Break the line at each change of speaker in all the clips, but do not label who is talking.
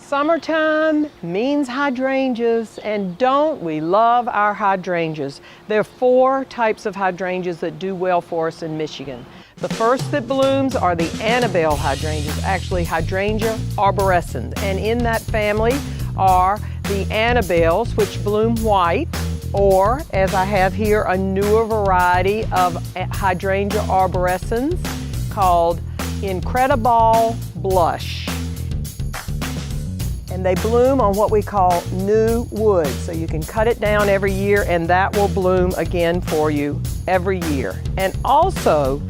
Summertime means hydrangeas, and don't we love our hydrangeas? There are 4 types of hydrangeas that do well for us in Michigan. The first that blooms are the Annabelle hydrangeas, actually Hydrangea arborescens, and in that family are the Annabelles, which bloom white, or as I have here, a newer variety of Hydrangea arborescens called Incredible Blush. And they bloom on what we call new wood. So you can cut it down every year and that will bloom again for you every year. And also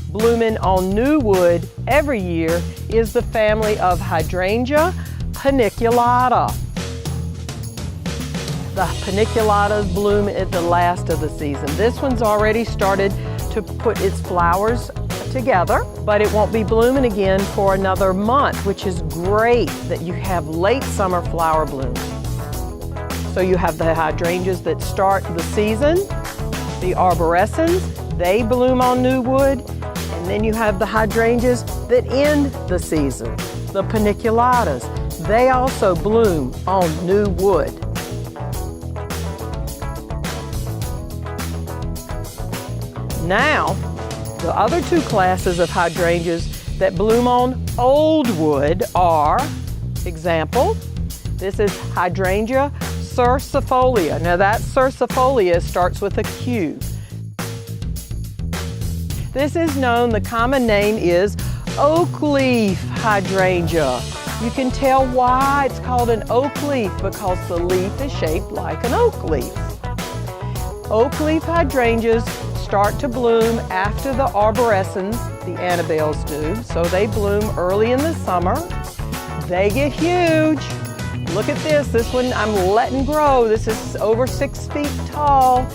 blooming on new wood every year is the family of Hydrangea paniculata. The paniculatas bloom at the last of the season. This one's already started to put its flowers together, but it won't be blooming again for another month, which is great that you have late summer flower blooms. So you have the hydrangeas that start the season, the arborescens, they bloom on new wood, and then you have the hydrangeas that end the season, the paniculatas. They also bloom on new wood. Now, the other 2 classes of hydrangeas that bloom on old wood are, example, this is Hydrangea cercifolia. Now that cercifolia starts with a Q. This is known, the common name is oak leaf hydrangea. You can tell why it's called an oak leaf because the leaf is shaped like an oak leaf. Oak leaf hydrangeas start to bloom after the arborescens, the Annabelles do, so they bloom early in the summer. They get huge. Look at this one I'm letting grow. This is over 6 feet tall.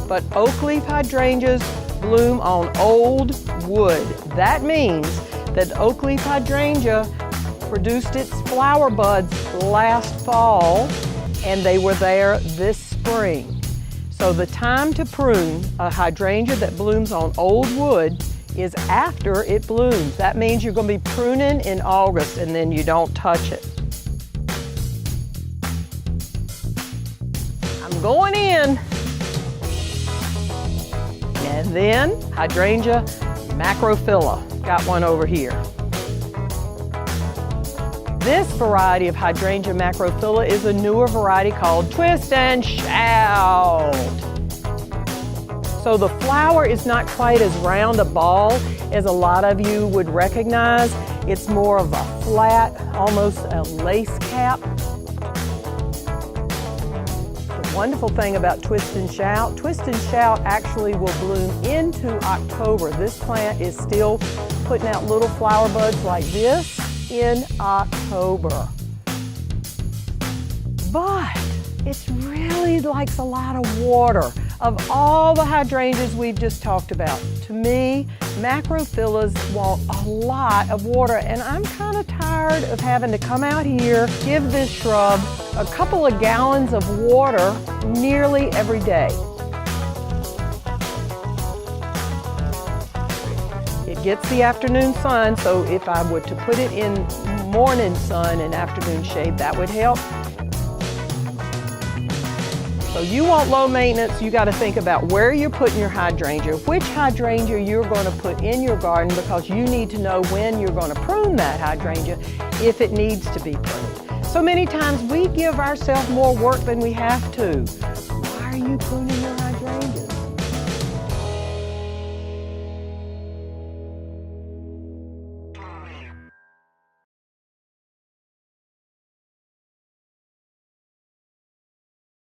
But oak leaf hydrangeas bloom on old wood. That means that oak leaf hydrangea produced its flower buds last fall and they were there this spring. So the time to prune a hydrangea that blooms on old wood is after it blooms. That means you're going to be pruning in August and then you don't touch it. I'm going in. And then Hydrangea macrophylla. Got one over here. This variety of Hydrangea macrophylla is a newer variety called twist and shout. So the flower is not quite as round a ball as a lot of you would recognize. It's more of a flat, almost a lace cap. The wonderful thing about twist and shout actually will bloom into October. This plant is still putting out little flower buds like this in October. But it really likes a lot of water. Of all the hydrangeas we've just talked about, to me, macrophyllas want a lot of water, and I'm kind of tired of having to come out here, give this shrub a couple of gallons of water nearly every day. It gets the afternoon sun, so if I were to put it in morning sun and afternoon shade, that would help. So you want low maintenance, you got to think about where you're putting your hydrangea, which hydrangea you're going to put in your garden, because you need to know when you're going to prune that hydrangea if it needs to be pruned. So many times we give ourselves more work than we have to. Why are you pruning your hydrangeas?